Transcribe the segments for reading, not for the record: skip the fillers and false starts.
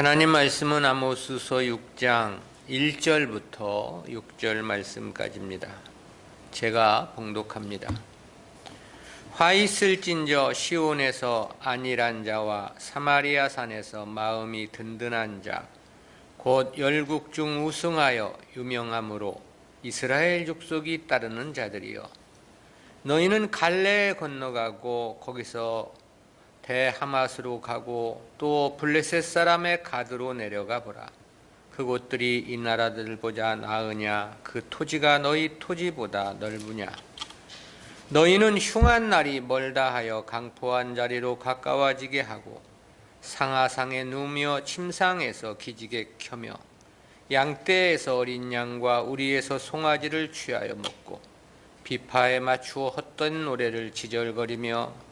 하나님 말씀은 아모스서 6장 1절부터 6절 말씀까지입니다. 제가 봉독합니다. 화 있을진저 시온에서 안일한 자와 사마리아 산에서 마음이 든든한 자 곧 열국 중 우승하여 유명함으로 이스라엘 족속이 따르는 자들이여, 너희는 갈레에 건너가고 거기서 대하맛으로 가고 또 블레셋 사람의 가드로 내려가 보라. 그곳들이 이 나라들보다 나으냐? 그 토지가 너희 토지보다 넓으냐? 너희는 흉한 날이 멀다 하여 강포한 자리로 가까워지게 하고 상하상에 누우며 침상에서 기지개 켜며 양떼에서 어린 양과 우리에서 송아지를 취하여 먹고 비파에 맞추어 헛된 노래를 지절거리며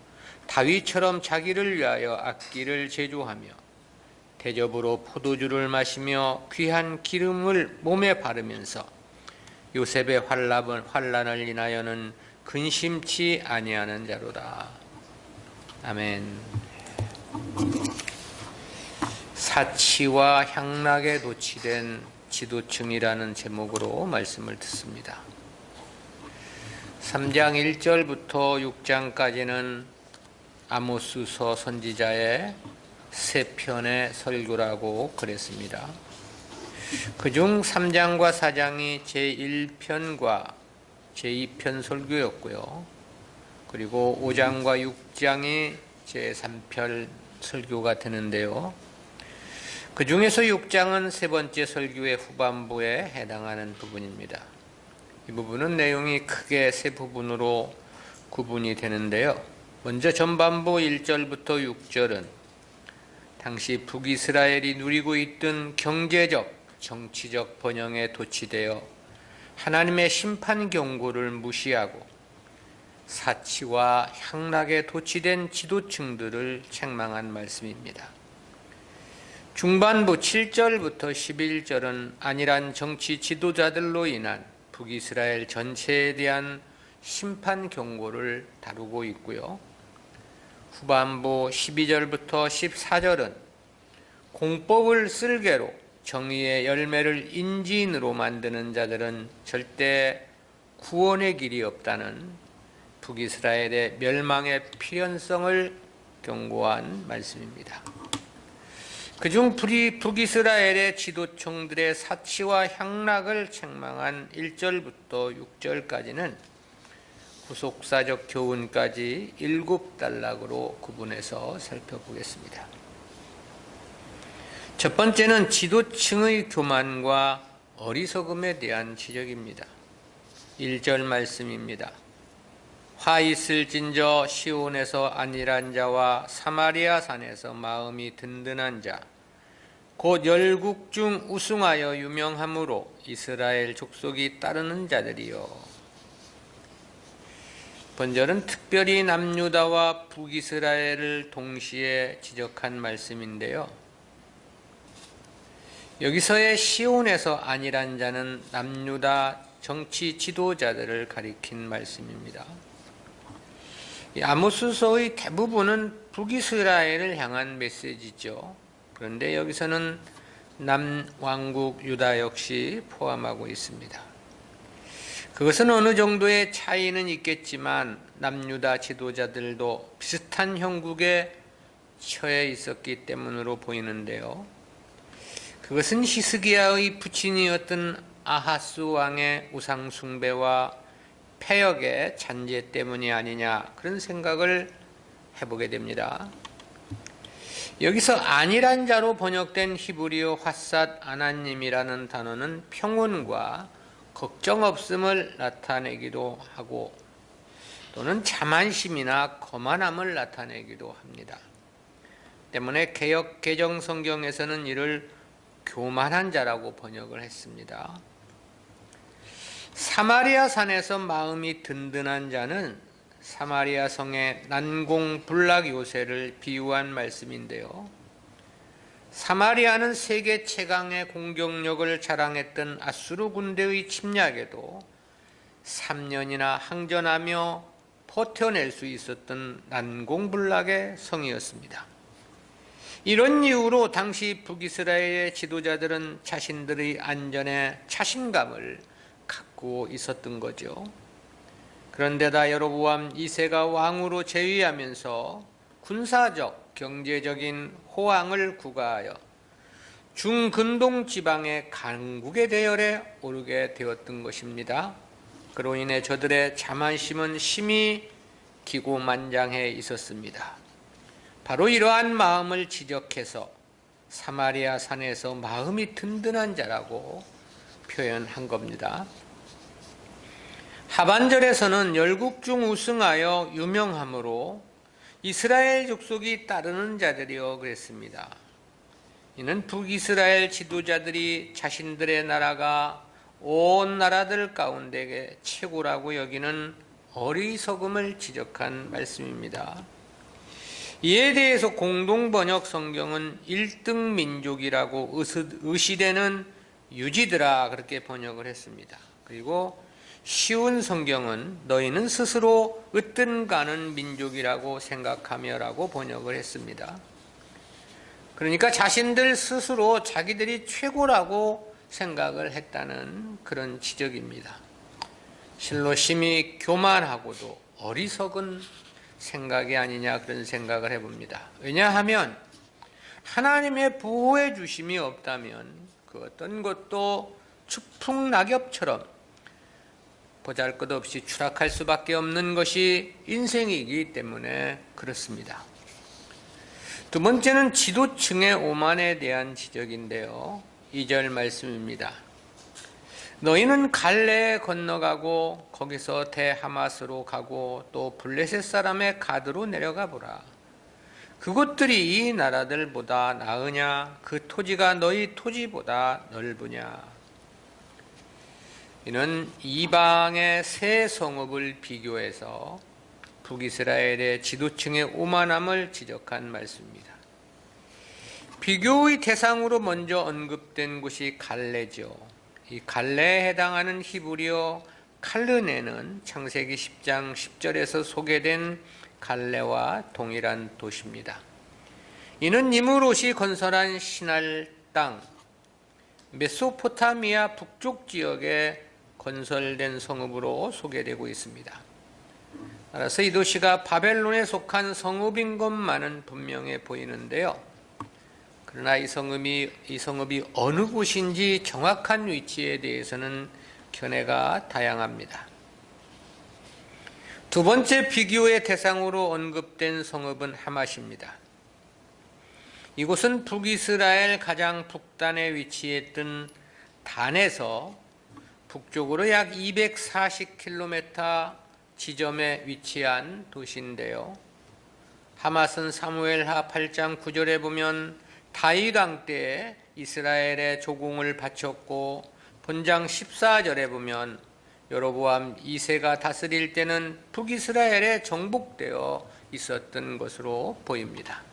다윗처럼 자기를 위하여 악기를 제조하며 대접으로 포도주를 마시며 귀한 기름을 몸에 바르면서 요셉의 환난을 인하여는 근심치 아니하는 자로다. 아멘. 사치와 향락에 도취된 지도층이라는 제목으로 말씀을 듣습니다. 3장 1절부터 6장까지는 아모스서 선지자의 세 편의 설교라고 그랬습니다. 그중 3장과 4장이 제1편과 제2편 설교였고요. 그리고 5장과 6장이 제3편 설교가 되는데요. 그 중에서 6장은 세 번째 설교의 후반부에 해당하는 부분입니다. 이 부분은 내용이 크게 세 부분으로 구분이 되는데요. 먼저 전반부 1절부터 6절은 당시 북이스라엘이 누리고 있던 경제적, 정치적 번영에 도취되어 하나님의 심판 경고를 무시하고 사치와 향락에 도취된 지도층들을 책망한 말씀입니다. 중반부 7절부터 11절은 안일한 정치 지도자들로 인한 북이스라엘 전체에 대한 심판 경고를 다루고 있고요. 후반부 12절부터 14절은 공법을 쓸개로 정의의 열매를 인지인으로 만드는 자들은 절대 구원의 길이 없다는 북이스라엘의 멸망의 필연성을 경고한 말씀입니다. 그중 북이스라엘의 지도층들의 사치와 향락을 책망한 1절부터 6절까지는 후속사적 교훈까지 7단락으로 구분해서 살펴보겠습니다. 첫 번째는 지도층의 교만과 어리석음에 대한 지적입니다. 1절 말씀입니다. 화 있을진저 시온에서 안일한 자와 사마리아 산에서 마음이 든든한 자 곧 열국 중 우승하여 유명함으로 이스라엘 족속이 따르는 자들이요. 본절은 특별히 남유다와 북이스라엘을 동시에 지적한 말씀인데요. 여기서의 시온에서 안일한 자는 남유다 정치 지도자들을 가리킨 말씀입니다. 아모스서의 대부분은 북이스라엘을 향한 메시지죠. 그런데 여기서는 남왕국 유다 역시 포함하고 있습니다. 그것은 어느 정도의 차이는 있겠지만 남유다 지도자들도 비슷한 형국에 처해 있었기 때문으로 보이는데요. 그것은 히스기야의 부친이었던 아하스 왕의 우상 숭배와 패역의 잔재 때문이 아니냐, 그런 생각을 해보게 됩니다. 여기서 안일한 자로 번역된 히브리어 핫삿 아나님이라는 단어는 평온과 걱정 없음을 나타내기도 하고 또는 자만심이나 거만함을 나타내기도 합니다. 때문에 개역 개정 성경에서는 이를 교만한 자라고 번역을 했습니다. 사마리아 산에서 마음이 든든한 자는 사마리아 성의 난공불락 요새를 비유한 말씀인데요. 사마리아는 세계 최강의 공격력을 자랑했던 아수르 군대의 침략에도 3년이나 항전하며 버텨낼 수 있었던 난공불락의 성이었습니다. 이런 이유로 당시 북이스라엘의 지도자들은 자신들의 안전에 자신감을 갖고 있었던 거죠. 그런데다 여로보암 2세가 왕으로 재위하면서 군사적, 경제적인 호황을 구가하여 중근동 지방의 강국의 대열에 오르게 되었던 것입니다. 그로 인해 저들의 자만심은 심히 기고만장해 있었습니다. 바로 이러한 마음을 지적해서 사마리아 산에서 마음이 든든한 자라고 표현한 겁니다. 하반절에서는 열국 중 우승하여 유명함으로 이스라엘 족속이 따르는 자들이여 그랬습니다. 이는 북이스라엘 지도자들이 자신들의 나라가 온 나라들 가운데 최고라고 여기는 어리석음을 지적한 말씀입니다. 이에 대해서 공동번역 성경은 1등 민족이라고 의시되는 유지드라 그렇게 번역을 했습니다. 그리고 쉬운 성경은 너희는 스스로 으뜸가는 민족이라고 생각하며 라고 번역을 했습니다. 그러니까 자신들 스스로 자기들이 최고라고 생각을 했다는 그런 지적입니다. 실로 심히 교만하고도 어리석은 생각이 아니냐 그런 생각을 해봅니다. 왜냐하면 하나님의 보호해 주심이 없다면 그 어떤 것도 추풍낙엽처럼 보잘것없이 추락할 수밖에 없는 것이 인생이기 때문에 그렇습니다. 두 번째는 지도층의 오만에 대한 지적인데요. 2절 말씀입니다. 너희는 갈레에 건너가고 거기서 대하마스로 가고 또 블레셋 사람의 가드로 내려가 보라. 그곳들이 이 나라들보다 나으냐? 그 토지가 너희 토지보다 넓으냐? 이는 이방의 세 성읍을 비교해서 북이스라엘의 지도층의 오만함을 지적한 말씀입니다. 비교의 대상으로 먼저 언급된 곳이 갈레죠. 이 갈레에 해당하는 히브리어 칼르네는 창세기 10장 10절에서 소개된 갈레와 동일한 도시입니다. 이는 니므롯이 건설한 신할 땅 메소포타미아 북쪽 지역에 건설된 성읍으로 소개되고 있습니다. 따라서 이 도시가 바벨론에 속한 성읍인 것만은 분명해 보이는데요. 그러나 이 성읍이 어느 곳인지 정확한 위치에 대해서는 견해가 다양합니다. 두 번째 비교의 대상으로 언급된 성읍은 하맛입니다. 이곳은 북이스라엘 가장 북단에 위치했던 단에서 북쪽으로 약 240km 지점에 위치한 도시인데요. 하맛은 사무엘하 8장 9절에 보면 다윗 왕 때에 이스라엘의 조공을 바쳤고 본장 14절에 보면 여로보암 2세가 다스릴 때는 북이스라엘에 정복되어 있었던 것으로 보입니다.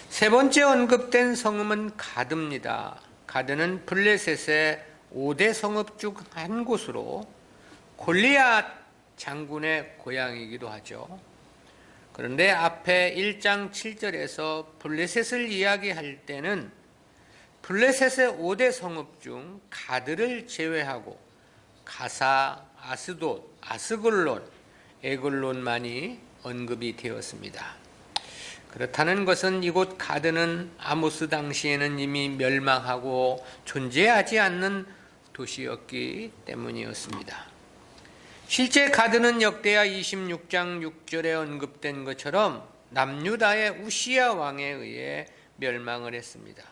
세 번째 언급된 성읍은 가드입니다. 가드는 블레셋의 5대 성읍 중 한 곳으로 골리앗 장군의 고향이기도 하죠. 그런데 앞에 1장 7절에서 블레셋을 이야기할 때는 블레셋의 5대 성읍 중 가드를 제외하고 가사, 아스돗, 아스글론, 에글론만이 언급이 되었습니다. 그렇다는 것은 이곳 가드는 아모스 당시에는 이미 멸망하고 존재하지 않는 도시였기 때문이었습니다. 실제 가드는 역대하 26장 6절에 언급된 것처럼 남유다의 우시야 왕에 의해 멸망을 했습니다.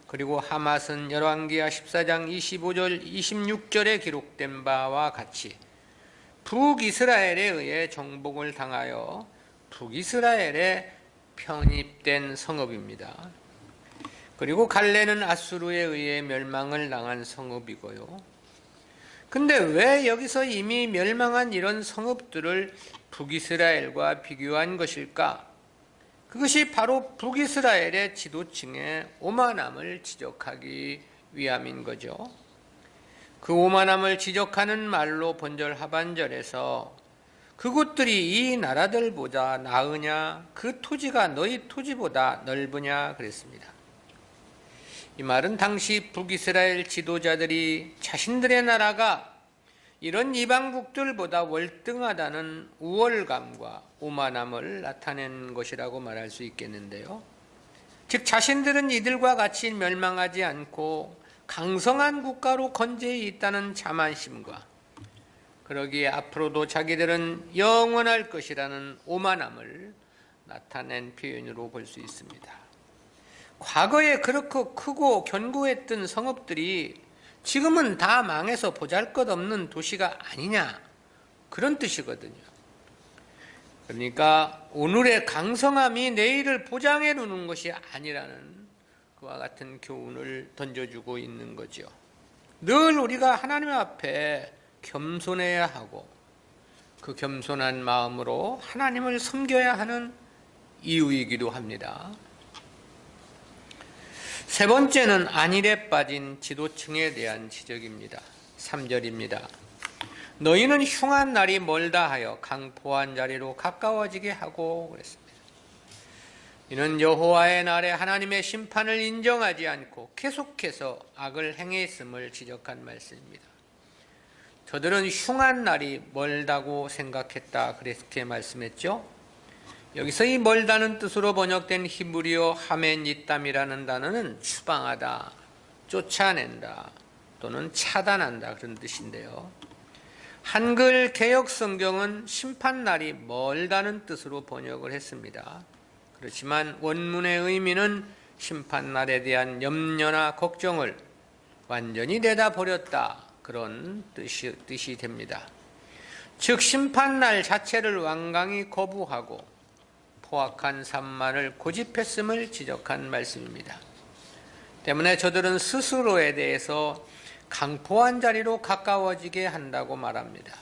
그리고 하맛은 열왕기하 14장 25절 26절에 기록된 바와 같이 북이스라엘에 의해 정복을 당하여 북이스라엘에 편입된 성읍입니다. 그리고 갈레는 아수르에 의해 멸망을 당한 성읍이고요. 근데 왜 여기서 이미 멸망한 이런 성읍들을 북이스라엘과 비교한 것일까? 그것이 바로 북이스라엘의 지도층의 오만함을 지적하기 위함인 거죠. 그 오만함을 지적하는 말로 본절 하반절에서 그곳들이 이 나라들보다 나으냐? 그 토지가 너희 토지보다 넓으냐? 그랬습니다. 이 말은 당시 북이스라엘 지도자들이 자신들의 나라가 이런 이방국들보다 월등하다는 우월감과 오만함을 나타낸 것이라고 말할 수 있겠는데요. 즉 자신들은 이들과 같이 멸망하지 않고 강성한 국가로 건재히 있다는 자만심과 그러기에 앞으로도 자기들은 영원할 것이라는 오만함을 나타낸 표현으로 볼 수 있습니다. 과거에 그렇게 크고 견고했던 성읍들이 지금은 다 망해서 보잘것없는 도시가 아니냐, 그런 뜻이거든요. 그러니까 오늘의 강성함이 내일을 보장해 놓는 것이 아니라는 그와 같은 교훈을 던져주고 있는 거죠. 늘 우리가 하나님 앞에 겸손해야 하고 그 겸손한 마음으로 하나님을 섬겨야 하는 이유이기도 합니다. 세 번째는 안일에 빠진 지도층에 대한 지적입니다. 3절입니다. 너희는 흉한 날이 멀다 하여 강포한 자리로 가까워지게 하고 그랬습니다. 이는 여호와의 날에 하나님의 심판을 인정하지 않고 계속해서 악을 행했음을 지적한 말씀입니다. 저들은 흉한 날이 멀다고 생각했다, 그렇게 말씀했죠. 여기서 이 멀다는 뜻으로 번역된 히브리어 하멘이땀이라는 단어는 추방하다, 쫓아낸다 또는 차단한다, 그런 뜻인데요. 한글 개역 성경은 심판날이 멀다는 뜻으로 번역을 했습니다. 그렇지만 원문의 의미는 심판날에 대한 염려나 걱정을 완전히 내다버렸다, 그런 뜻이 됩니다. 즉 심판날 자체를 완강히 거부하고 포악한 산만을 고집했음을 지적한 말씀입니다. 때문에 저들은 스스로에 대해서 강포한 자리로 가까워지게 한다고 말합니다.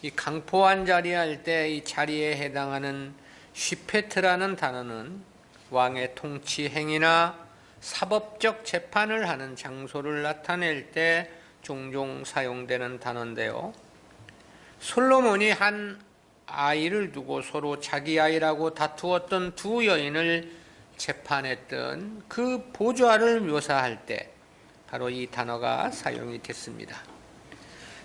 이 강포한 자리 할 때 이 자리에 해당하는 쉬페트라는 단어는 왕의 통치 행위나 사법적 재판을 하는 장소를 나타낼 때 종종 사용되는 단어인데요. 솔로몬이 한 아이를 두고 서로 자기 아이라고 다투었던 두 여인을 재판했던 그 보좌를 묘사할 때 바로 이 단어가 사용이 됐습니다.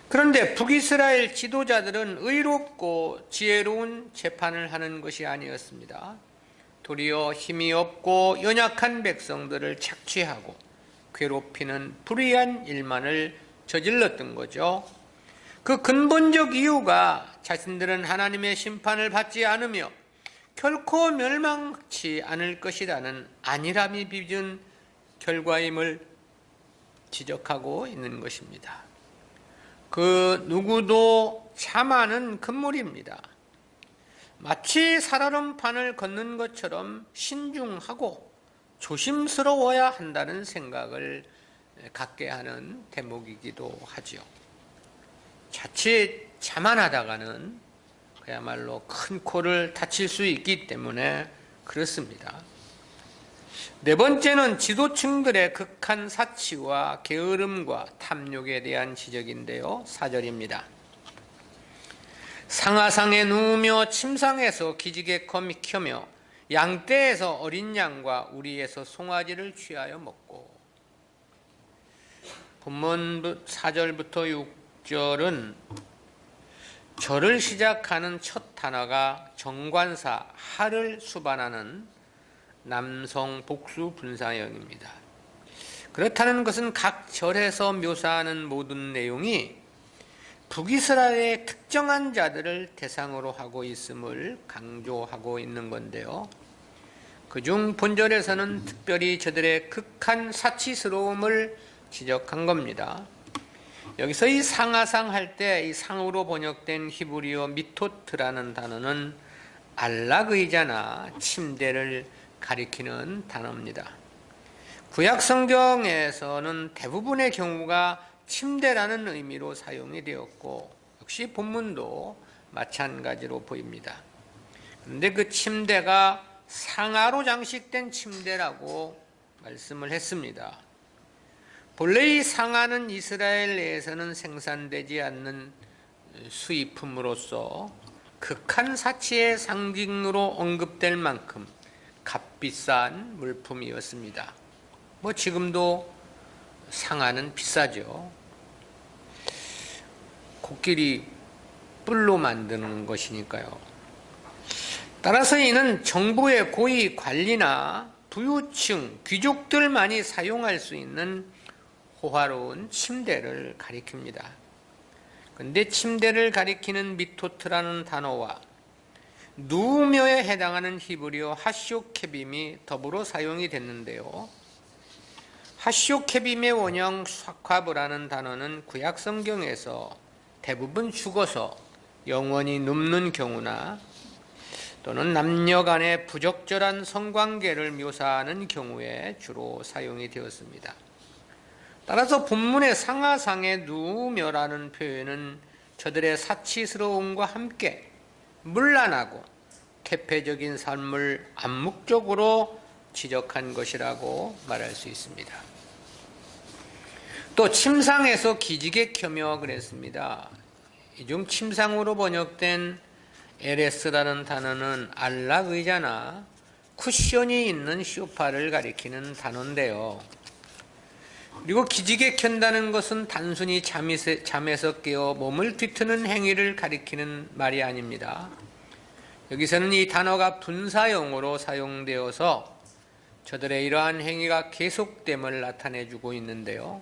그런데 북이스라엘 지도자들은 의롭고 지혜로운 재판을 하는 것이 아니었습니다. 도리어 힘이 없고 연약한 백성들을 착취하고 괴롭히는 불의한 일만을 저질렀던 거죠. 그 근본적 이유가 자신들은 하나님의 심판을 받지 않으며 결코 멸망치 않을 것이라는 안일함이 빚은 결과임을 지적하고 있는 것입니다. 그 누구도 자만은 금물입니다. 마치 살얼음판을 걷는 것처럼 신중하고 조심스러워야 한다는 생각을 갖게 하는 대목이기도 하죠. 자칫 자만하다가는 그야말로 큰 코를 다칠 수 있기 때문에 그렇습니다. 네 번째는 지도층들의 극한 사치와 게으름과 탐욕에 대한 지적인데요. 4절입니다. 상하상에 누우며 침상에서 기지개 켜며 양떼에서 어린 양과 우리에서 송아지를 취하여 먹고. 본문 4절부터 6절은 절을 시작하는 첫 단어가 정관사 하를 수반하는 남성 복수 분사형입니다. 그렇다는 것은 각 절에서 묘사하는 모든 내용이 북이스라엘의 특정한 자들을 대상으로 하고 있음을 강조하고 있는 건데요. 그중 본절에서는 특별히 저들의 극한 사치스러움을 지적한 겁니다. 여기서 이 상하상 할 때 이 상으로 번역된 히브리어 미토트라는 단어는 안락의자나 침대를 가리키는 단어입니다. 구약 성경에서는 대부분의 경우가 침대라는 의미로 사용이 되었고 역시 본문도 마찬가지로 보입니다. 그런데 그 침대가 상아로 장식된 침대라고 말씀을 했습니다. 본래 이 상아는 이스라엘 내에서는 생산되지 않는 수입품으로서 극한 사치의 상징으로 언급될 만큼 값비싼 물품이었습니다. 지금도 상아는 비싸죠. 코끼리 뿔로 만드는 것이니까요. 따라서 이는 정부의 고위 관리나 부유층, 귀족들만이 사용할 수 있는 호화로운 침대를 가리킵니다. 그런데 침대를 가리키는 미토트라는 단어와 누우며에 해당하는 히브리어 하쇼케빔이 더불어 사용이 됐는데요. 하쇼케빔의 원형 샤카브라는 단어는 구약 성경에서 대부분 죽어서 영원히 눕는 경우나 또는 남녀 간의 부적절한 성관계를 묘사하는 경우에 주로 사용이 되었습니다. 따라서 본문의 상하상에 누우며라는 표현은 저들의 사치스러움과 함께 문란하고 퇴폐적인 삶을 암묵적으로 지적한 것이라고 말할 수 있습니다. 또 침상에서 기지개 켜며 그랬습니다. 이중 침상으로 번역된 에레스라는 단어는 안락 의자나 쿠션이 있는 소파를 가리키는 단어인데요. 그리고 기지개 켠다는 것은 단순히 잠에서 깨어 몸을 뒤트는 행위를 가리키는 말이 아닙니다. 여기서는 이 단어가 분사용어로 사용되어서 저들의 이러한 행위가 계속됨을 나타내주고 있는데요.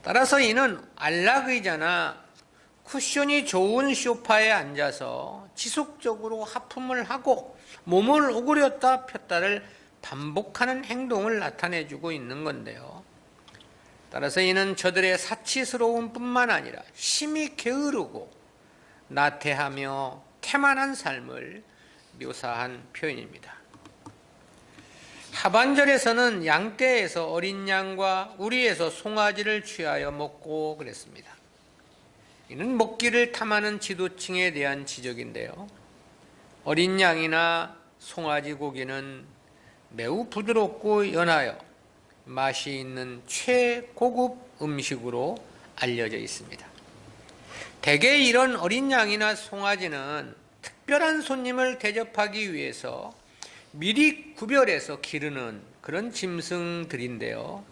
따라서 이는 안락의자나 쿠션이 좋은 소파에 앉아서 지속적으로 하품을 하고 몸을 오그렸다 폈다를 반복하는 행동을 나타내주고 있는 건데요. 따라서 이는 저들의 사치스러움 뿐만 아니라 심히 게으르고 나태하며 태만한 삶을 묘사한 표현입니다. 하반절에서는 양떼에서 어린 양과 우리에서 송아지를 취하여 먹고 그랬습니다. 이는 먹기를 탐하는 지도층에 대한 지적인데요. 어린 양이나 송아지 고기는 매우 부드럽고 연하여 맛이 있는 최고급 음식으로 알려져 있습니다. 대개 이런 어린 양이나 송아지는 특별한 손님을 대접하기 위해서 미리 구별해서 기르는 그런 짐승들인데요.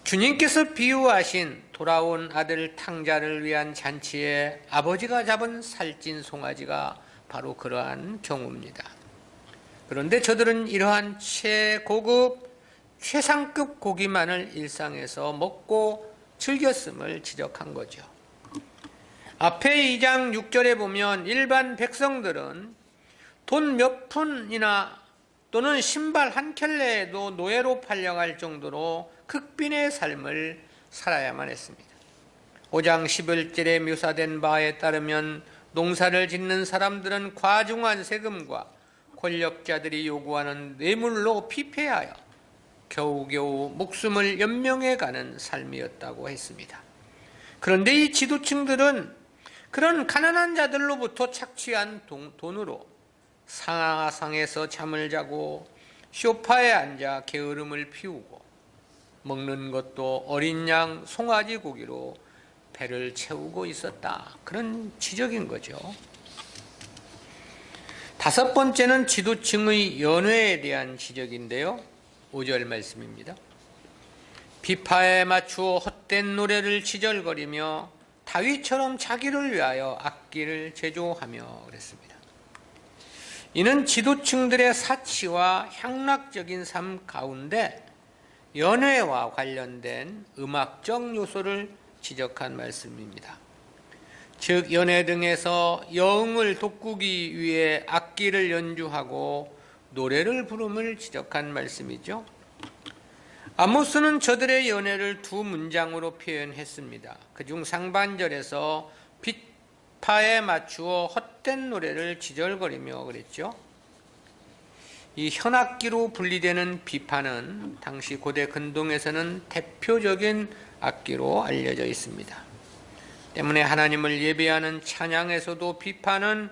주님께서 비유하신 돌아온 아들 탕자를 위한 잔치에 아버지가 잡은 살찐 송아지가 바로 그러한 경우입니다. 그런데 저들은 이러한 최고급 최상급 고기만을 일상에서 먹고 즐겼음을 지적한 거죠. 앞에 2장 6절에 보면 일반 백성들은 돈 몇 푼이나 또는 신발 한 켤레에도 노예로 팔려갈 정도로 극빈의 삶을 살아야만 했습니다. 5장 11절에 묘사된 바에 따르면 농사를 짓는 사람들은 과중한 세금과 권력자들이 요구하는 뇌물로 피폐하여 겨우겨우 목숨을 연명해 가는 삶이었다고 했습니다. 그런데 이 지도층들은 그런 가난한 자들로부터 착취한 돈으로 상하상에서 잠을 자고 소파에 앉아 게으름을 피우고 먹는 것도 어린 양 송아지 고기로 배를 채우고 있었다. 그런 지적인 거죠. 다섯 번째는 지도층의 연회에 대한 지적인데요. 5절 말씀입니다. 비파에 맞추어 헛된 노래를 지절거리며 다윗처럼 자기를 위하여 악기를 제조하며 그랬습니다. 이는 지도층들의 사치와 향락적인 삶 가운데 연회와 관련된 음악적 요소를 지적한 말씀입니다. 즉 연회 등에서 여흥을 돋구기 위해 악기를 연주하고 노래를 부름을 지적한 말씀이죠. 아모스는 저들의 연회를 두 문장으로 표현했습니다. 그중 상반절에서 비파에 맞추어 헛된 노래를 지절거리며 그랬죠. 이 현악기로 분리되는 비파는 당시 고대 근동에서는 대표적인 악기로 알려져 있습니다. 때문에 하나님을 예배하는 찬양에서도 비파는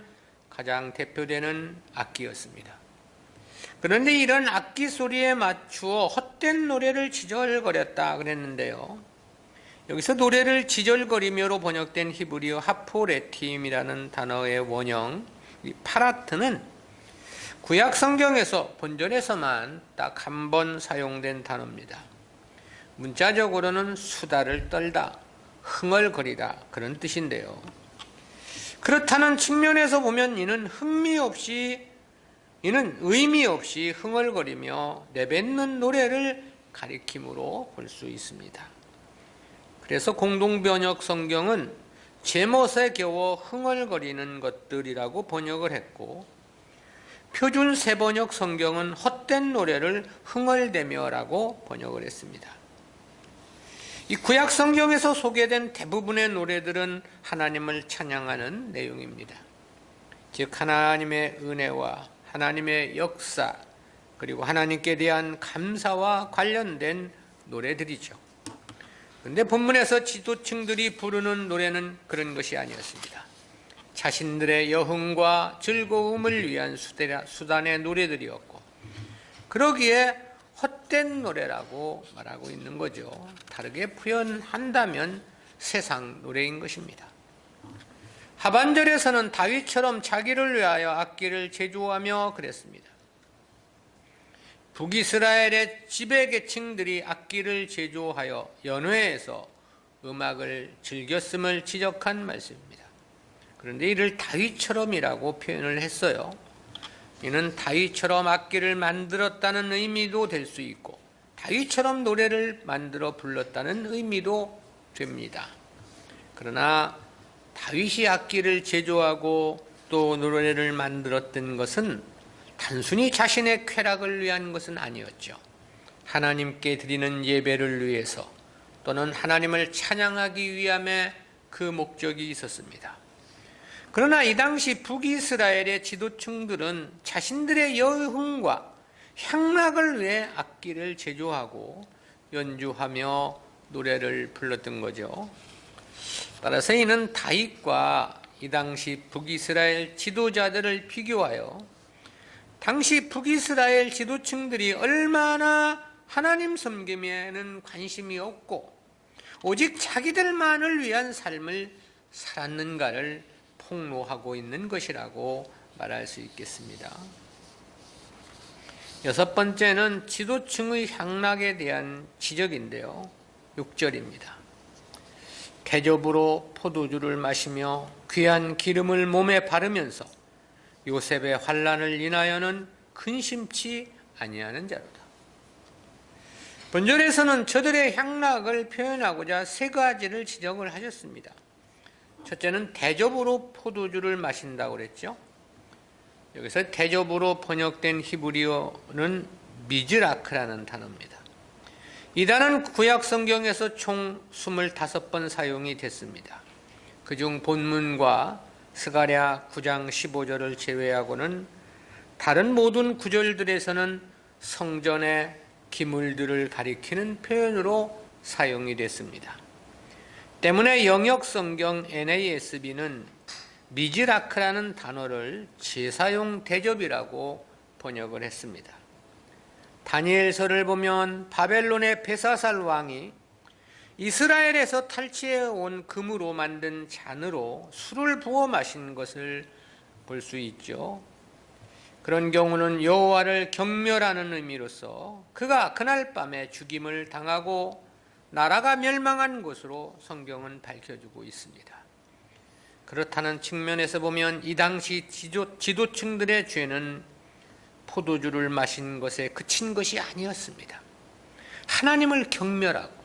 가장 대표되는 악기였습니다. 그런데 이런 악기 소리에 맞추어 헛된 노래를 지절거렸다 그랬는데요. 여기서 노래를 지절거리며로 번역된 히브리어 하포레팀이라는 단어의 원형 이 파라트는 구약 성경에서 본절에서만 딱 한 번 사용된 단어입니다. 문자적으로는 수다를 떨다, 흥얼거리다 그런 뜻인데요. 그렇다는 측면에서 보면 이는 의미 없이 흥얼거리며 내뱉는 노래를 가리킴으로 볼 수 있습니다. 그래서 공동번역 성경은 제멋에 겨워 흥얼거리는 것들이라고 번역을 했고, 표준 세번역 성경은 헛된 노래를 흥얼대며라고 번역을 했습니다. 이 구약 성경에서 소개된 대부분의 노래들은 하나님을 찬양하는 내용입니다. 즉 하나님의 은혜와 하나님의 역사, 그리고 하나님께 대한 감사와 관련된 노래들이죠. 그런데 본문에서 지도층들이 부르는 노래는 그런 것이 아니었습니다. 자신들의 여흥과 즐거움을 위한 수단의 노래들이었고, 그러기에 헛된 노래라고 말하고 있는 거죠. 다르게 표현한다면 세상 노래인 것입니다. 하반절에서는 다윗처럼 자기를 위하여 악기를 제조하며 그랬습니다. 북이스라엘의 지배계층들이 악기를 제조하여 연회에서 음악을 즐겼음을 지적한 말씀입니다. 그런데 이를 다윗처럼이라고 표현을 했어요. 이는 다윗처럼 악기를 만들었다는 의미도 될 수 있고, 다윗처럼 노래를 만들어 불렀다는 의미도 됩니다. 그러나 다윗이 악기를 제조하고 또 노래를 만들었던 것은 단순히 자신의 쾌락을 위한 것은 아니었죠. 하나님께 드리는 예배를 위해서 또는 하나님을 찬양하기 위함에 그 목적이 있었습니다. 그러나 이 당시 북이스라엘의 지도층들은 자신들의 여흥과 향락을 위해 악기를 제조하고 연주하며 노래를 불렀던 거죠. 따라서 이는 다윗과 이 당시 북이스라엘 지도자들을 비교하여 당시 북이스라엘 지도층들이 얼마나 하나님 섬김에는 관심이 없고 오직 자기들만을 위한 삶을 살았는가를 폭로하고 있는 것이라고 말할 수 있겠습니다. 여섯 번째는 지도층의 향락에 대한 지적인데요. 6절입니다. 대접으로 포도주를 마시며 귀한 기름을 몸에 바르면서 요셉의 환난을 인하여는 근심치 아니하는 자로다. 본절에서는 저들의 향락을 표현하고자 세 가지를 지적을 하셨습니다. 첫째는 대접으로 포도주를 마신다고 그랬죠. 여기서 대접으로 번역된 히브리어는 미즈라크라는 단어입니다. 이 단어는 구약 성경에서 총 25번 사용이 됐습니다. 그중 본문과 스가랴 9장 15절을 제외하고는 다른 모든 구절들에서는 성전의 기물들을 가리키는 표현으로 사용이 됐습니다. 때문에 영역성경 NASB는 미즈라크라는 단어를 제사용 대접이라고 번역을 했습니다. 다니엘서를 보면 바벨론의 벨사살 왕이 이스라엘에서 탈취해 온 금으로 만든 잔으로 술을 부어 마신 것을 볼 수 있죠. 그런 경우는 여호와를 경멸하는 의미로서 그가 그날 밤에 죽임을 당하고 나라가 멸망한 것으로 성경은 밝혀주고 있습니다. 그렇다는 측면에서 보면 이 당시 지도층들의 죄는 포도주를 마신 것에 그친 것이 아니었습니다. 하나님을 경멸하고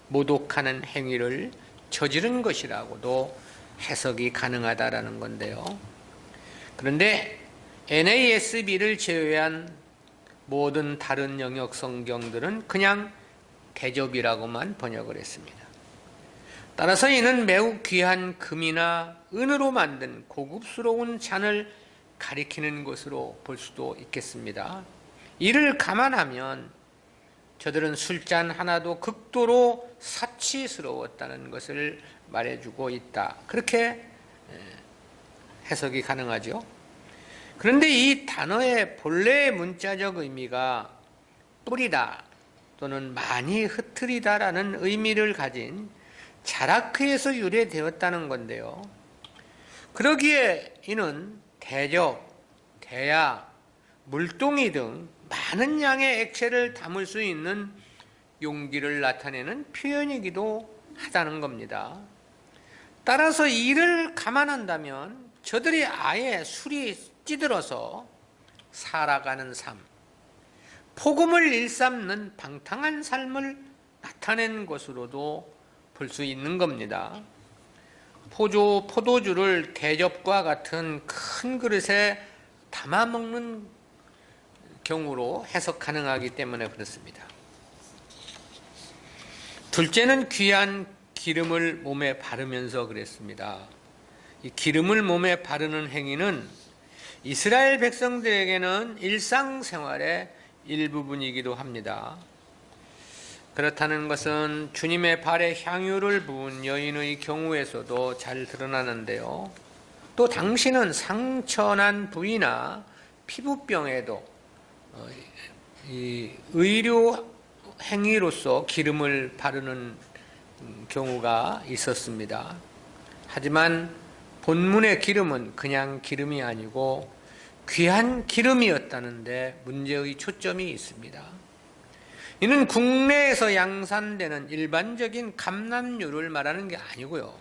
모독하는 행위를 저지른 것이라고도 해석이 가능하다라는 건데요. 그런데 NASB를 제외한 모든 다른 영역 성경들은 그냥 대접이라고만 번역을 했습니다. 따라서 이는 매우 귀한 금이나 은으로 만든 고급스러운 잔을 가리키는 것으로 볼 수도 있겠습니다. 이를 감안하면 저들은 술잔 하나도 극도로 사치스러웠다는 것을 말해주고 있다. 그렇게 해석이 가능하죠. 그런데 이 단어의 본래의 문자적 의미가 뿌리다 또는 많이 흩트리다라는 의미를 가진 자라크에서 유래되었다는 건데요. 그러기에 이는 대적, 대야, 물동이 등 많은 양의 액체를 담을 수 있는 용기를 나타내는 표현이기도 하다는 겁니다. 따라서 이를 감안한다면 저들이 아예 술이 찌들어서 살아가는 삶, 폭음을 일삼는 방탕한 삶을 나타낸 것으로도 볼 수 있는 겁니다. 포도주를 대접과 같은 큰 그릇에 담아 먹는 경우로 해석 가능하기 때문에 그렇습니다. 둘째는 귀한 기름을 몸에 바르면서 그랬습니다. 이 기름을 몸에 바르는 행위는 이스라엘 백성들에게는 일상생활의 일부분이기도 합니다. 그렇다는 것은 주님의 발에 향유를 부은 여인의 경우에서도 잘 드러나는데요. 또 당신은 상처난 부위나 피부병에도 이 의료 행위로서 기름을 바르는 경우가 있었습니다. 하지만 본문의 기름은 그냥 기름이 아니고 귀한 기름이었다는데 문제의 초점이 있습니다. 이는 국내에서 양산되는 일반적인 감람류를 말하는 게 아니고요.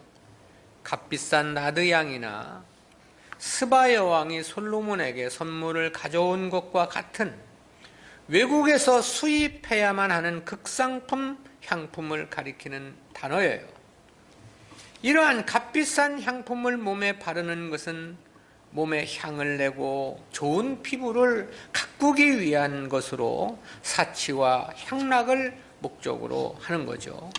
값비싼 나드양이나 스바 여왕이 솔로몬에게 선물을 가져온 것과 같은 외국에서 수입해야만 하는 극상품 향품을 가리키는 단어예요. 이러한 값비싼 향품을 몸에 바르는 것은 몸에 향을 내고 좋은 피부를 가꾸기 위한 것으로 사치와 향락을 목적으로 하는 거죠.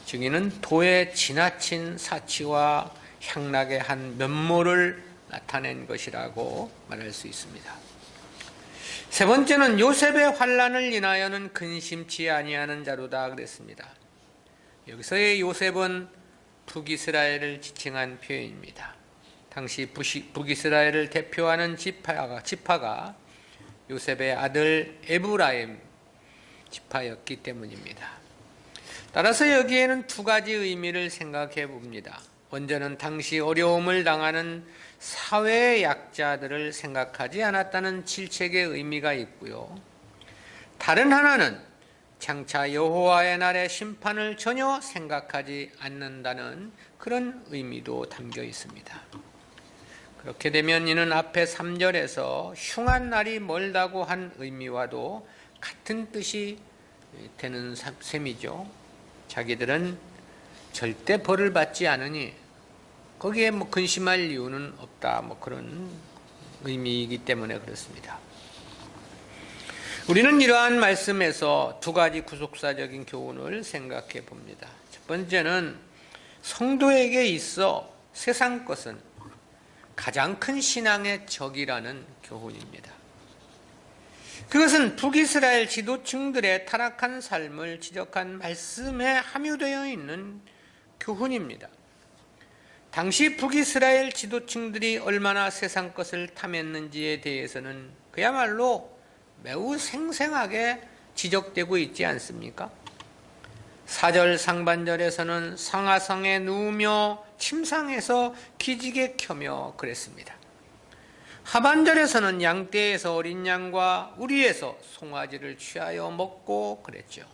증인은 도에 지나친 사치와 향락의 한 면모를 나타낸 것이라고 말할 수 있습니다. 세 번째는 요셉의 환난을 인하여는 근심치 아니하는 자로다 그랬습니다. 여기서의 요셉은 북이스라엘을 지칭한 표현입니다. 당시 북이스라엘을 대표하는 지파가 요셉의 아들 에브라임 지파였기 때문입니다. 따라서 여기에는 두 가지 의미를 생각해 봅니다. 먼저는 당시 어려움을 당하는 사회의 약자들을 생각하지 않았다는 질책의 의미가 있고요. 다른 하나는 장차 여호와의 날의 심판을 전혀 생각하지 않는다는 그런 의미도 담겨 있습니다. 그렇게 되면 이는 앞에 3절에서 흉한 날이 멀다고 한 의미와도 같은 뜻이 되는 셈이죠. 자기들은 절대 벌을 받지 않으니 거기에 근심할 이유는 없다, 그런 의미이기 때문에 그렇습니다. 우리는 이러한 말씀에서 두 가지 구속사적인 교훈을 생각해 봅니다. 첫 번째는 성도에게 있어 세상 것은 가장 큰 신앙의 적이라는 교훈입니다. 그것은 북이스라엘 지도층들의 타락한 삶을 지적한 말씀에 함유되어 있는 교훈입니다. 당시 북이스라엘 지도층들이 얼마나 세상 것을 탐했는지에 대해서는 그야말로 매우 생생하게 지적되고 있지 않습니까? 4절 상반절에서는 상하상에 누우며 침상에서 기지개 켜며 그랬습니다. 하반절에서는 양떼에서 어린 양과 우리에서 송아지를 취하여 먹고 그랬죠.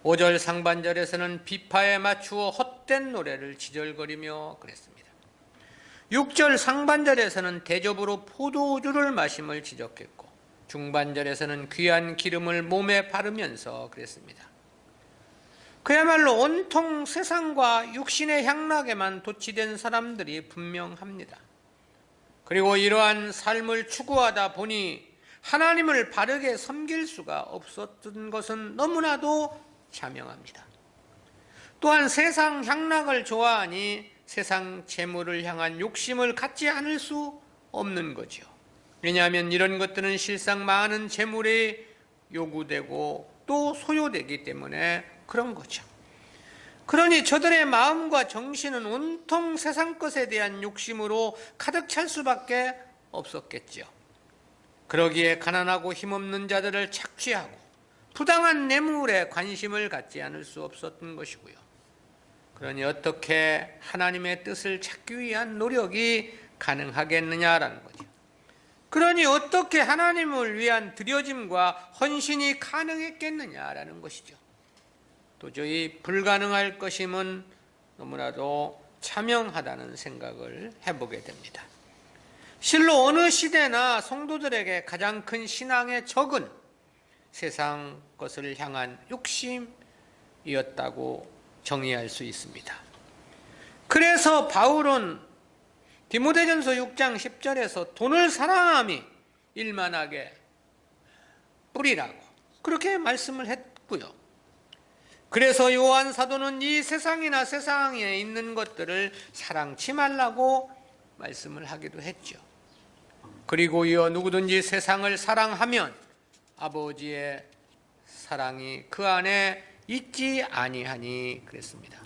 5절 상반절에서는 비파에 맞추어 헛된 노래를 지절거리며 그랬습니다. 6절 상반절에서는 대접으로 포도주를 마심을 지적했고 중반절에서는 귀한 기름을 몸에 바르면서 그랬습니다. 그야말로 온통 세상과 육신의 향락에만 도취된 사람들이 분명합니다. 그리고 이러한 삶을 추구하다 보니 하나님을 바르게 섬길 수가 없었던 것은 너무나도 자명합니다. 또한 세상 향락을 좋아하니 세상 재물을 향한 욕심을 갖지 않을 수 없는 거죠. 왜냐하면 이런 것들은 실상 많은 재물이 요구되고 또 소요되기 때문에 그런 거죠. 그러니 저들의 마음과 정신은 온통 세상 것에 대한 욕심으로 가득 찰 수밖에 없었겠죠. 그러기에 가난하고 힘없는 자들을 착취하고 부당한 뇌물에 관심을 갖지 않을 수 없었던 것이고요. 그러니 어떻게 하나님의 뜻을 찾기 위한 노력이 가능하겠느냐라는 거죠. 그러니 어떻게 하나님을 위한 드려짐과 헌신이 가능했겠느냐라는 것이죠. 도저히 불가능할 것임은 너무나도 자명하다는 생각을 해보게 됩니다. 실로 어느 시대나 성도들에게 가장 큰 신앙의 적은 세상 것을 향한 욕심이었다고 정의할 수 있습니다. 그래서 바울은 디모데전서 6장 10절에서 돈을 사랑함이 일만하게 뿌리라고 그렇게 말씀을 했고요. 그래서 요한 사도는 이 세상이나 세상에 있는 것들을 사랑치 말라고 말씀을 하기도 했죠. 그리고 이어 누구든지 세상을 사랑하면 아버지의 사랑이 그 안에 있지 아니하니 그랬습니다.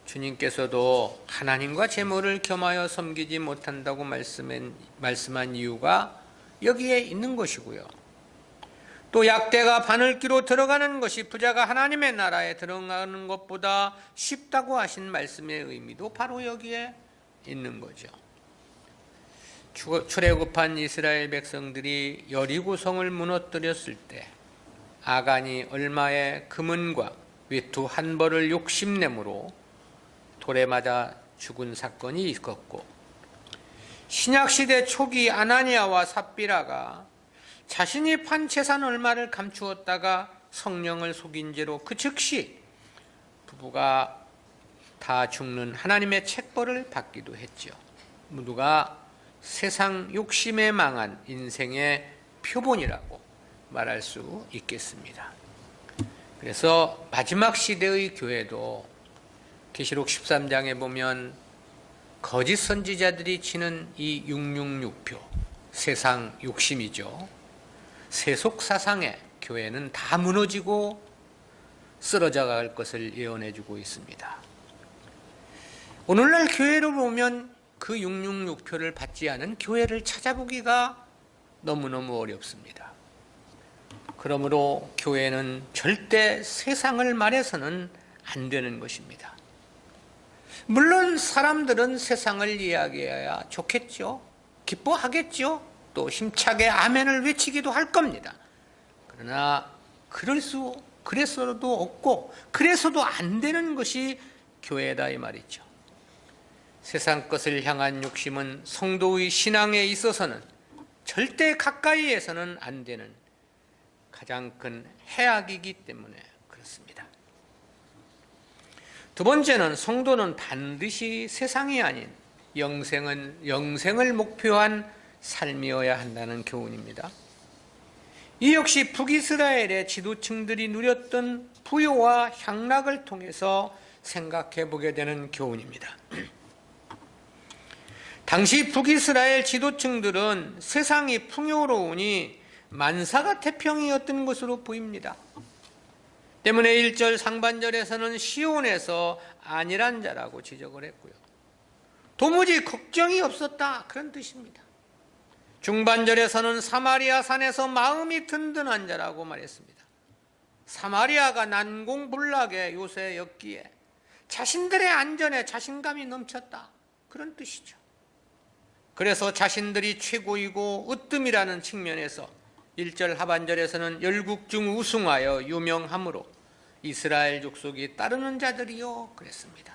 주님께서도 하나님과 재물을 겸하여 섬기지 못한다고 말씀한 이유가 여기에 있는 것이고요. 또 약대가 바늘귀로 들어가는 것이 부자가 하나님의 나라에 들어가는 것보다 쉽다고 하신 말씀의 의미도 바로 여기에 있는 거죠. 출애굽한 이스라엘 백성들이 여리고성을 무너뜨렸을 때 아간이 얼마의 금은과 외투 한 벌을 욕심내므로 돌에 맞아 죽은 사건이 있었고, 신약시대 초기 아나니아와 삽비라가 자신이 판 재산 얼마를 감추었다가 성령을 속인 죄로 그 즉시 부부가 다 죽는 하나님의 책벌을 받기도 했죠. 모두가 세상 욕심에 망한 인생의 표본이라고 말할 수 있겠습니다. 그래서 마지막 시대의 교회도 계시록 13장에 보면 거짓 선지자들이 치는 이 666표, 세상 욕심이죠. 세속 사상의 교회는 다 무너지고 쓰러져 갈 것을 예언해 주고 있습니다. 오늘날 교회로 보면 그 666표를 받지 않은 교회를 찾아보기가 너무너무 어렵습니다. 그러므로 교회는 절대 세상을 말해서는 안 되는 것입니다. 물론 사람들은 세상을 이야기해야 좋겠죠. 기뻐하겠죠. 또 힘차게 아멘을 외치기도 할 겁니다. 그러나 그래서도 없고 그래서도 안 되는 것이 교회다 이 말이죠. 세상 것을 향한 욕심은 성도의 신앙에 있어서는 절대 가까이에서는 안 되는 가장 큰 해악이기 때문에 그렇습니다. 두 번째는 성도는 반드시 세상이 아닌 영생을 목표한 삶이어야 한다는 교훈입니다. 이 역시 북이스라엘의 지도층들이 누렸던 부요와 향락을 통해서 생각해 보게 되는 교훈입니다. 당시 북이스라엘 지도층들은 세상이 풍요로우니 만사가 태평이었던 것으로 보입니다. 때문에 1절 상반절에서는 시온에서 안일한 자라고 지적을 했고요. 도무지 걱정이 없었다 그런 뜻입니다. 중반절에서는 사마리아 산에서 마음이 든든한 자라고 말했습니다. 사마리아가 난공불락의 요새였기에 자신들의 안전에 자신감이 넘쳤다 그런 뜻이죠. 그래서 자신들이 최고이고 으뜸이라는 측면에서 1절 하반절에서는 열국 중 우승하여 유명함으로 이스라엘 족속이 따르는 자들이요 그랬습니다.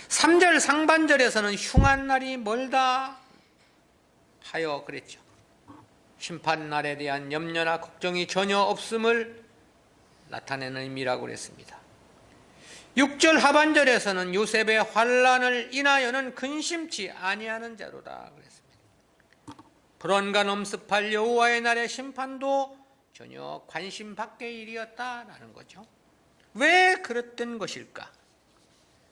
3절 상반절에서는 흉한 날이 멀다 하여 그랬죠. 심판날에 대한 염려나 걱정이 전혀 없음을 나타내는 의미라고 그랬습니다. 6절 하반절에서는 요셉의 환난을 인하여는 근심치 아니하는 자로다 그랬습니다. 불언간 엄습할 여호와의 날의 심판도 전혀 관심 밖의 일이었다라는 거죠. 왜 그랬던 것일까?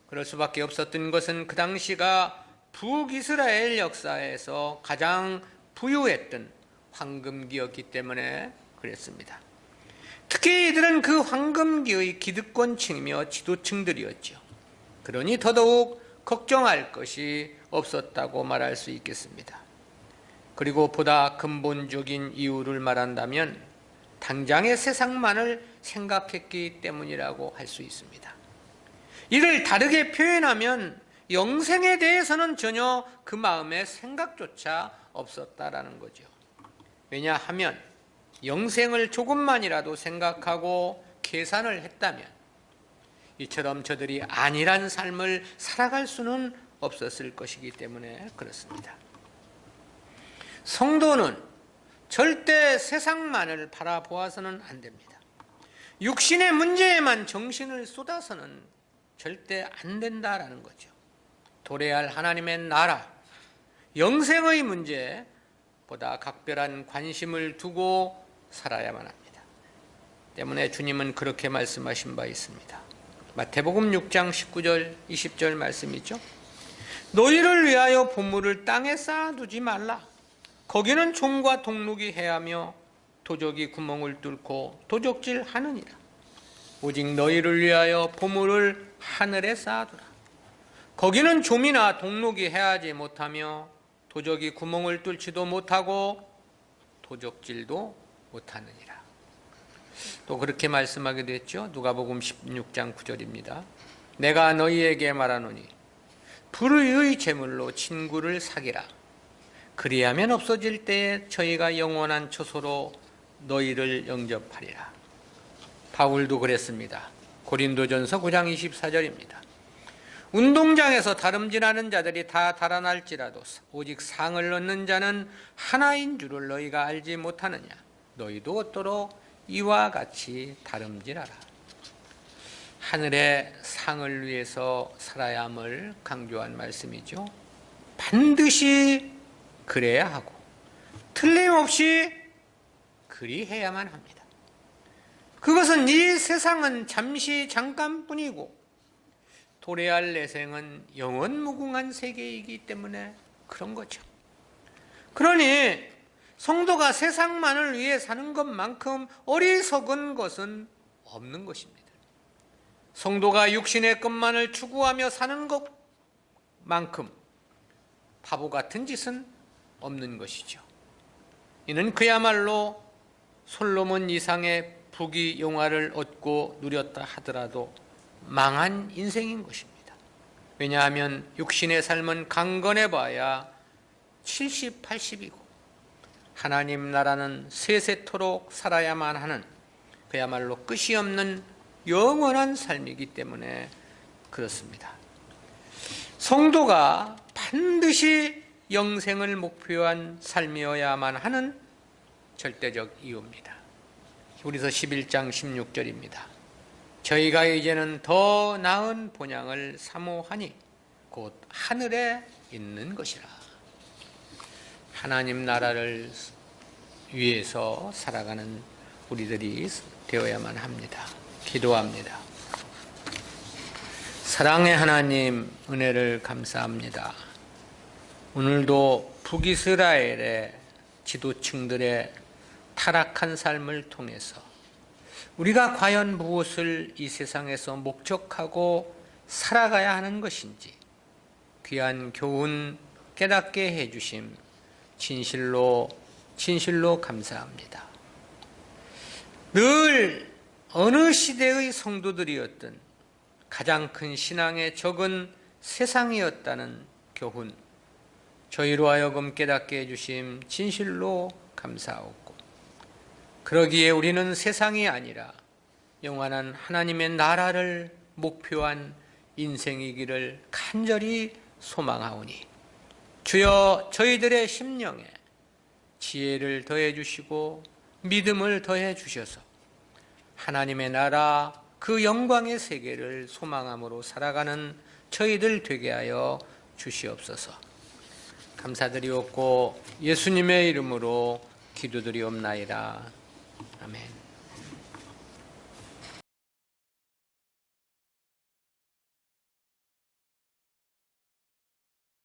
그럴 수밖에 없었던 것은 그 당시가 북이스라엘 역사에서 가장 부유했던 황금기였기 때문에 그랬습니다. 특히 이들은 그 황금기의 기득권층이며 지도층들이었죠. 그러니 더더욱 걱정할 것이 없었다고 말할 수 있겠습니다. 그리고 보다 근본적인 이유를 말한다면 당장의 세상만을 생각했기 때문이라고 할 수 있습니다. 이를 다르게 표현하면 영생에 대해서는 전혀 그 마음에 생각조차 없었다라는 거죠. 왜냐하면 영생을 조금만이라도 생각하고 계산을 했다면 이처럼 저들이 안일한 삶을 살아갈 수는 없었을 것이기 때문에 그렇습니다. 성도는 절대 세상만을 바라보아서는 안 됩니다. 육신의 문제에만 정신을 쏟아서는 절대 안 된다라는 거죠. 도래할 하나님의 나라, 영생의 문제보다 각별한 관심을 두고 살아야만 합니다. 때문에 주님은 그렇게 말씀하신 바 있습니다. 마태복음 6장 19절 20절 말씀이죠. 너희를 위하여 보물을 땅에 쌓아두지 말라. 거기는 종과 동록이 해하며 도적이 구멍을 뚫고 도적질 하느니라. 오직 너희를 위하여 보물을 하늘에 쌓아두라. 거기는 좀이나 동록이 해하지 못하며 도적이 구멍을 뚫지도 못하고 도적질도 못하느니라. 또 그렇게 말씀하기도 했죠. 누가복음 16장 9절입니다. 내가 너희에게 말하노니 불의의 제물로 친구를 사귀라. 그리하면 없어질 때에 저희가 영원한 처소로 너희를 영접하리라. 바울도 그랬습니다. 고린도전서 9장 24절입니다. 운동장에서 다름질하는 자들이 다 달아날지라도 오직 상을 얻는 자는 하나인 줄을 너희가 알지 못하느냐. 너희도 얻도록 이와 같이 다름질하라. 하늘의 상을 위해서 살아야 함을 강조한 말씀이죠. 반드시 그래야 하고 틀림없이 그리해야만 합니다. 그것은 이 세상은 잠시 잠깐뿐이고 도래할 내생은 영원 무궁한 세계이기 때문에 그런 거죠. 그러니 성도가 세상만을 위해 사는 것만큼 어리석은 것은 없는 것입니다. 성도가 육신의 것만을 추구하며 사는 것만큼 바보 같은 짓은 없는 것이죠. 이는 그야말로 솔로몬 이상의 부귀 영화를 얻고 누렸다 하더라도 망한 인생인 것입니다. 왜냐하면 육신의 삶은 강건해 봐야 70, 80이고 하나님 나라는 세세토록 살아야만 하는 그야말로 끝이 없는 영원한 삶이기 때문에 그렇습니다. 성도가 반드시 영생을 목표한 삶이어야만 하는 절대적 이유입니다. 히브리서 11장 16절입니다. 저희가 이제는 더 나은 본향을 사모하니 곧 하늘에 있는 것이라. 하나님 나라를 위해서 살아가는 우리들이 되어야만 합니다. 기도합니다. 사랑의 하나님, 은혜를 감사합니다. 오늘도 북이스라엘의 지도층들의 타락한 삶을 통해서 우리가 과연 무엇을 이 세상에서 목적하고 살아가야 하는 것인지 귀한 교훈 깨닫게 해주심 진실로 감사합니다. 늘 어느 시대의 성도들이었든 가장 큰 신앙의 적은 세상이었다는 교훈 저희로 하여금 깨닫게 해주심 진실로 감사하옵고 그러기에 우리는 세상이 아니라 영원한 하나님의 나라를 목표한 인생이기를 간절히 소망하오니 주여 저희들의 심령에 지혜를 더해 주시고 믿음을 더해 주셔서 하나님의 나라 그 영광의 세계를 소망함으로 살아가는 저희들 되게 하여 주시옵소서. 감사드리옵고 예수님의 이름으로 기도드리옵나이다. 아멘.